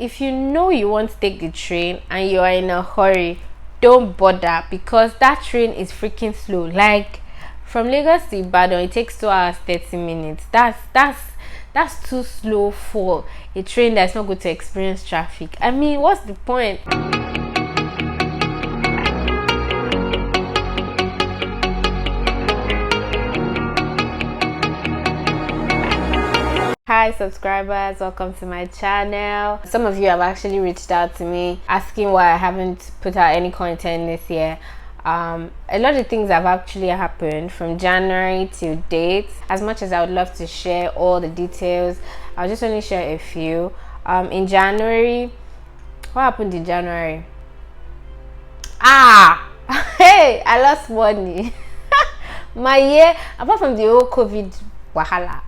if you know you want to take the train and you are in a hurry, don't bother, because that train is freaking slow. Like from Lagos to Ibadan, it takes 2 hours 30 minutes. That's too slow for a train that's not going to experience traffic. I mean, what's the point? Hi subscribers, welcome to my channel. Some of you have actually reached out to me asking why I haven't put out any content this year. A lot of things have actually happened from January till date. As much as I would love to share all the details, I'll just only share a few. In January, what happened in January? Hey, I lost money. My year, apart from the whole COVID wahala,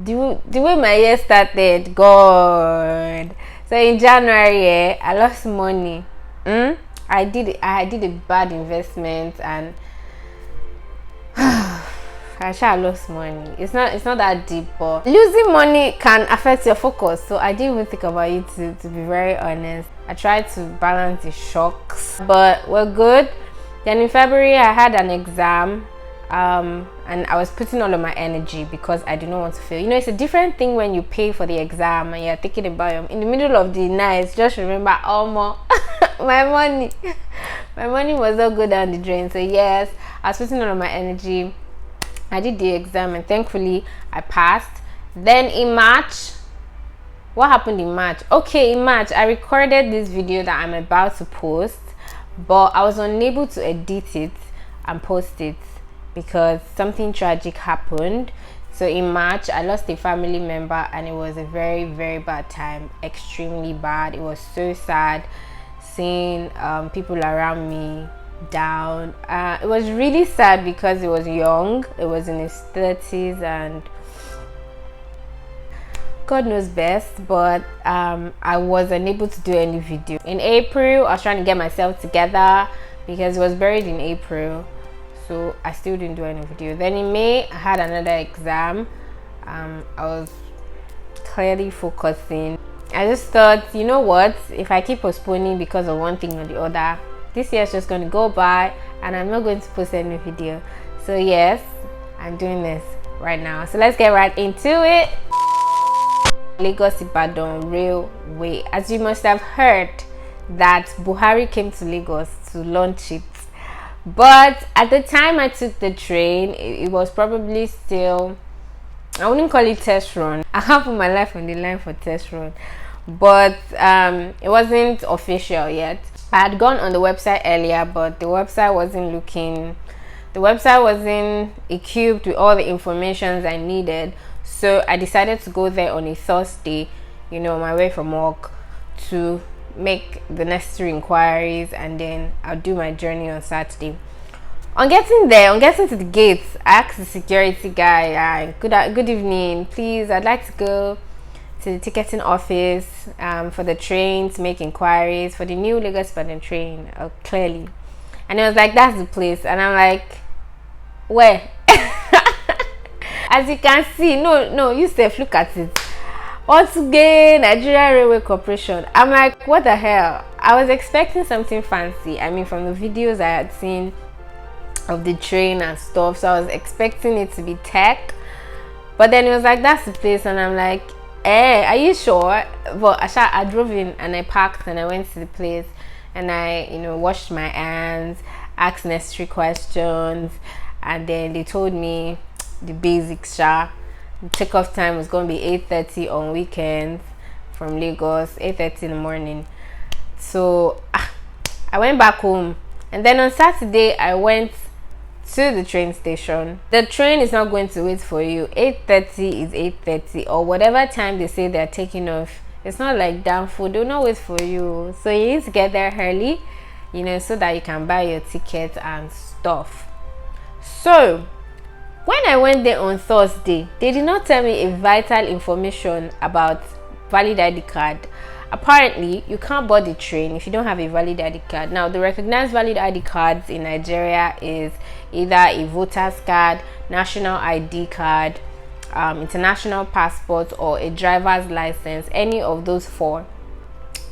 the way my year started, God. So in January, I lost money. I did a bad investment, and I lost money. It's not that deep, but losing money can affect your focus. So I didn't even think about it, to be very honest. I tried to balance the shocks, but we're good. Then in February, I had an exam. And I was putting all of my energy because I did not want to fail. You know, it's a different thing when you pay for the exam and you're thinking about it in the middle of the night. Just remember, my money was all good down the drain. So yes, I was putting all of my energy. I did the exam and thankfully I passed. Then in March, what happened in March? Okay, in March I recorded this video that I'm about to post, but I was unable to edit it and post it because something tragic happened. So in March, I lost a family member, and it was a very, very bad time. Extremely bad. It was so sad seeing people around me down. It was really sad because it was young. It was in his 30s, and God knows best, but I was unable to do any video. In April, I was trying to get myself together because it was buried in April. So I still didn't do any video. Then in May, I had another exam. I was clearly focusing. I just thought, you know what? If I keep postponing because of one thing or the other, this year is just going to go by and I'm not going to post any video. So yes, I'm doing this right now. So let's get right into it. Lagos-Ibadan Railway. As you must have heard, that Buhari came to Lagos to launch it. But at the time I took the train, it was probably still, I wouldn't call it test run. I can't put my life on the line for test run, but it wasn't official yet. I had gone on the website earlier, but the website wasn't equipped with all the information I needed. So I decided to go there on a Thursday, on my way from work, to make the necessary inquiries, and then I'll do my journey on Saturday. On getting to the gates, I asked the security guy, good evening, please, I'd like to go to the ticketing office for the train to make inquiries for the new Lagos-Ibadan train, clearly. And he was like, that's the place. And I'm like, where? As you can see, no, you said, look at it. Once again, Nigeria Railway Corporation. I'm like, what the hell? I was expecting something fancy. I mean, from the videos I had seen of the train and stuff, so I was expecting it to be tech. But then it was like, that's the place, and I'm like, are you sure? But I drove in and I parked and I went to the place, and I, washed my hands, asked necessary questions, and then they told me the basics. The takeoff time was going to be 8:30 on weekends from Lagos, 8:30 in the morning. So I went back home, and then on Saturday I went to the train station. The train is not going to wait for you. 8:30 is 8:30, or whatever time they say they're taking off. It's not like damn food, they'll not wait for you. So you need to get there early, so that you can buy your ticket and stuff. So when I went there on Thursday, they did not tell me a vital information about valid ID card. Apparently, you can't board the train if you don't have a valid ID card. Now, the recognized valid ID cards in Nigeria is either a voter's card, national ID card, international passport, or a driver's license. Any of those four.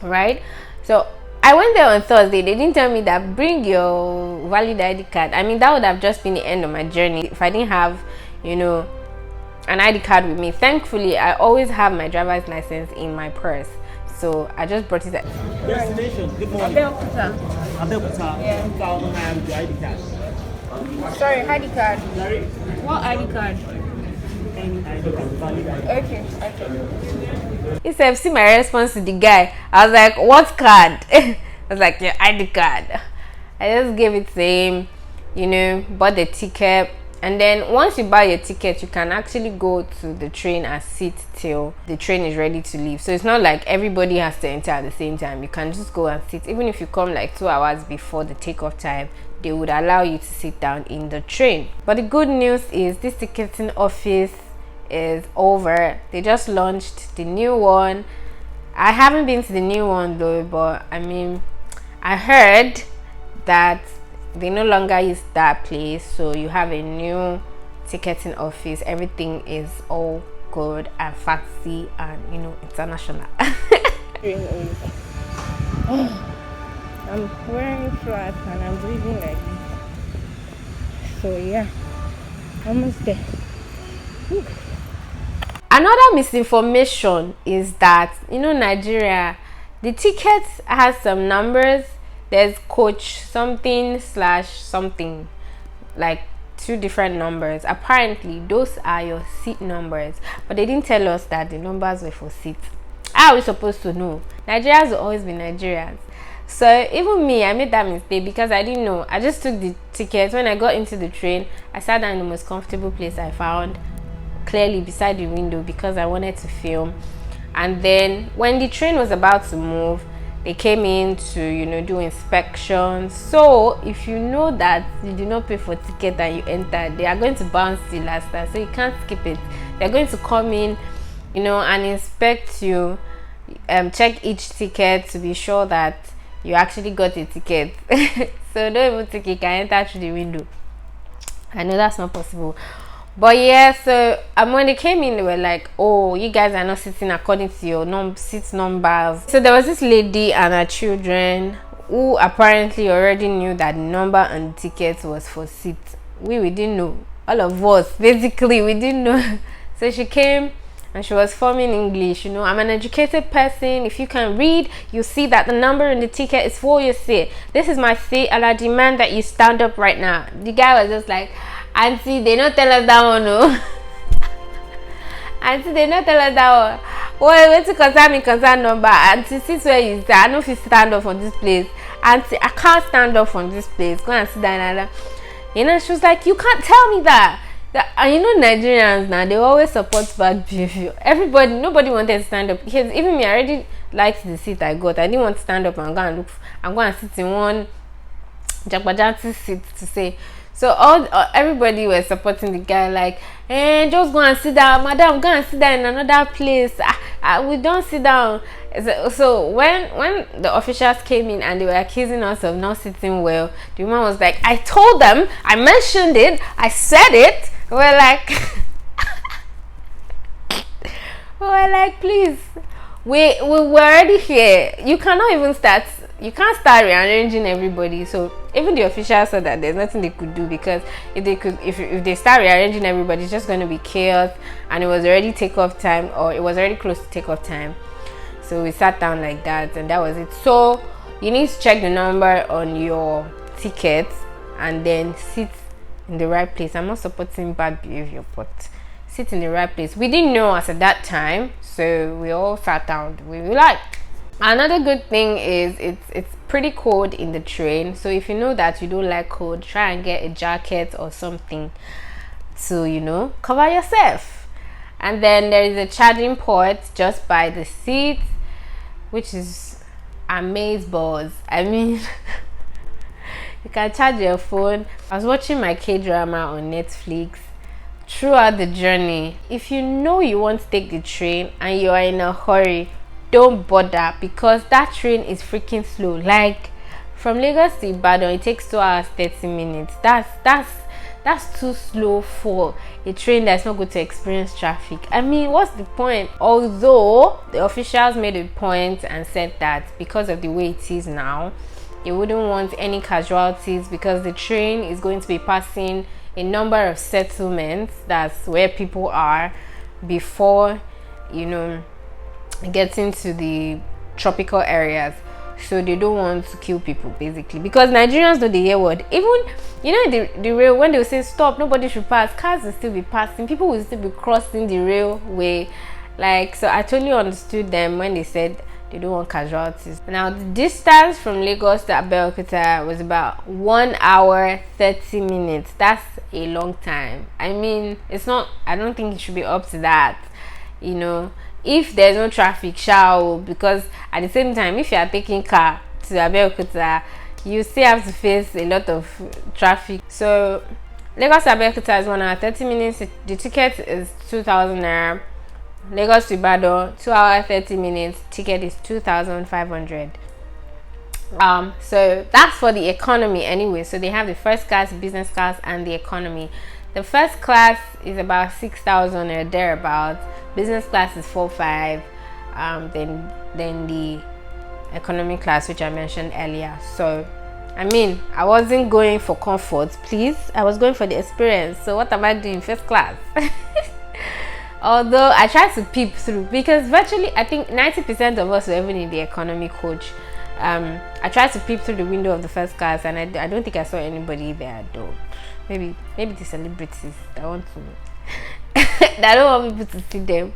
right? So I went there on Thursday. They didn't tell me that bring your valid ID card. I mean, that would have just been the end of my journey if I didn't have, you know, an ID card with me. Thankfully, I always have my driver's license in my purse, so I just brought it. Destination. Good morning. Abeokuta. Abeokuta. Yeah. The ID card. Sorry, ID card. Sorry. What ID card? Any ID card. Valid ID. Okay. He said, see my response to the guy. I was like, what card? I was like, your ID card. I just gave it to him, you know, bought the ticket. And then once you buy your ticket, you can actually go to the train and sit till the train is ready to leave. So it's not like everybody has to enter at the same time. You can just go and sit. Even if you come like 2 hours before the takeoff time, they would allow you to sit down in the train. But the good news is this ticketing office is over. They just launched the new one. I haven't been to the new one though, but I mean, I heard that they no longer use that place, so you have a new ticketing office. Everything is all good and fancy and, you know, international. I'm wearing flats and I'm breathing like this. So yeah, almost there. Whew. Another misinformation is that, you know, Nigeria, the ticket has some numbers. There's coach something slash something, like 2 different numbers. Apparently those are your seat numbers, but they didn't tell us that the numbers were for seats. How are we supposed to know? Nigerians will always be Nigerians. So even me, I made that mistake because I didn't know. I just took the ticket. When I got into the train, I sat down in the most comfortable place I found, clearly beside the window, because I wanted to film. And then when the train was about to move, they came in to, you know, do inspections. So if you know that you did not pay for ticket and you entered, they are going to bounce the last time, so you can't skip it. They're going to come in, you know, and inspect you, check each ticket to be sure that you actually got a ticket. So don't even think you can enter through the window. I know that's not possible. But yeah, so when they came in, they were like, oh, you guys are not sitting according to your seat numbers. So there was this lady and her children who apparently already knew that the number on the ticket was for seats. We didn't know. All of us, basically, we didn't know. So she came and she was forming English. You know, I'm an educated person. If you can read, you see that the number on the ticket is for your seat. This is my seat and I demand that you stand up right now. The guy was just like, Auntie, they not tell us that one, no. Auntie, they not tell us that one. Well, wait to concern number. Auntie, sit where you say. I know if you stand up on this place. Auntie, I can't stand up on this place. Go and sit down. You know, she was like, you can't tell me that. And you know, Nigerians now, they always support bad behavior. Nobody wanted to stand up. Because even me, I already liked the seat I got. I didn't want to stand up and go and look. I'm going to sit in one Jakbajanti seat to say. So everybody was supporting the guy, like, just go and sit down, madam, go and sit down in another place. We don't sit down. So when the officials came in and they were accusing us of not sitting well, the woman was like, I told them, I mentioned it, I said it. We're like, please, we were already here. You can't start rearranging everybody. So even the officials said that there's nothing they could do, because if they start rearranging everybody, it's just going to be chaos, and it was already takeoff time, or it was already close to takeoff time. So we sat down like that, and that was it. So you need to check the number on your ticket and then sit in the right place. I'm not supporting bad behavior, but sit in the right place. We didn't know us at that time, so we all sat down. We were like, another good thing is it's pretty cold in the train. So if you know that you don't like cold, try and get a jacket or something to, you know, cover yourself. And then there is a charging port just by the seat, which is amazeballs. I mean, you can charge your phone. I was watching my K-drama on Netflix throughout the journey. If you know you want to take the train and you are in a hurry, don't bother, because that train is freaking slow. Like from Lagos to Ibadan, it takes 2 hours 30 minutes. That's That's too slow for a train that's not going to experience traffic. I mean, what's the point? Although the officials made a point and said that because of the way it is now, they wouldn't want any casualties because the train is going to be passing a number of settlements. That's where people are before, getting to the tropical areas. So they don't want to kill people, basically, because Nigerians know the hear word. Even the rail, when they will say stop, nobody should pass, cars will still be passing, people will still be crossing the railway. Like, so I totally understood them when they said they don't want casualties. Now the distance from Lagos to Abeokuta was about 1 hour 30 minutes. That's a long time. I mean, I don't think it should be up to that, if there's no traffic, because at the same time, if you are taking car to Abeokuta, you still have to face a lot of traffic. So Lagos to Abeokuta is 1 hour 30 minutes. The ticket is 2,000 naira. Lagos to Ibadan, 2 hour 30 minutes. Ticket is 2,500. So that's for the economy anyway. So they have the first class, business class, and the economy. The first class is about 6,000 or thereabouts. Business class is 4,500. Then the economy class, which I mentioned earlier. So I mean, I wasn't going for comfort, please. I was going for the experience. So what am I doing first class? Although I tried to peep through, because virtually I think 90% of us were even in the economy coach. I tried to peep through the window of the first class, and I don't think I saw anybody there though. Maybe the celebrities that want to that don't want people to see them.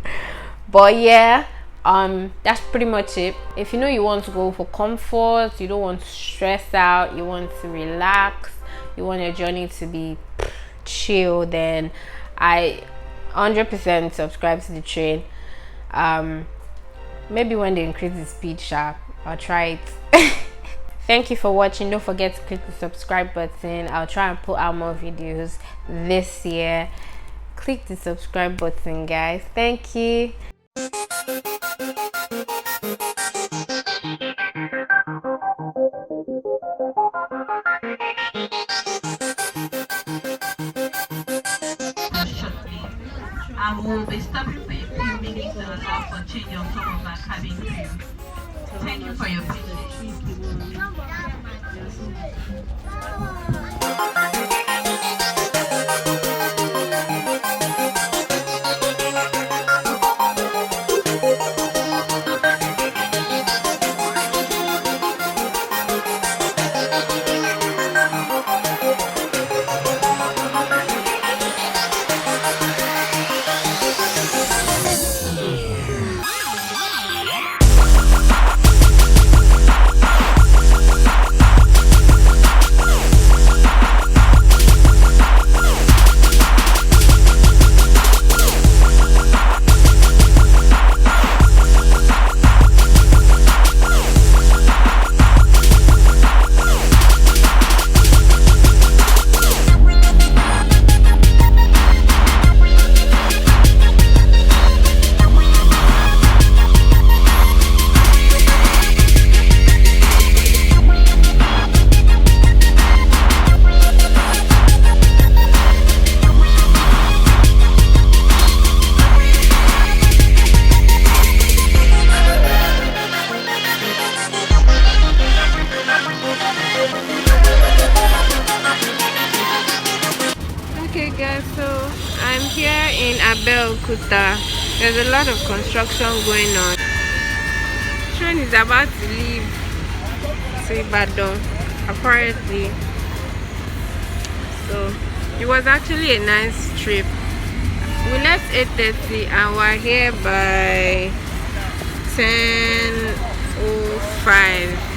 But yeah, that's pretty much it. If you want to go for comfort, you don't want to stress out, you want to relax, you want your journey to be chill, then I 100% subscribe to the train. Maybe when they increase the speed, I'll try it. Thank you for watching. Don't forget to click the subscribe button. I'll try and put out more videos this year. Click the subscribe button, guys. Thank you. I will be stopping for a few minutes to allow for change of some of our cabin crew. Thank you for your patience. Okay guys, so I'm here in Abeokuta. There's a lot of construction going on. Train is about to leave to Ibadan, apparently. So it was actually a nice trip. We left 8:30 and we're here by 10:05.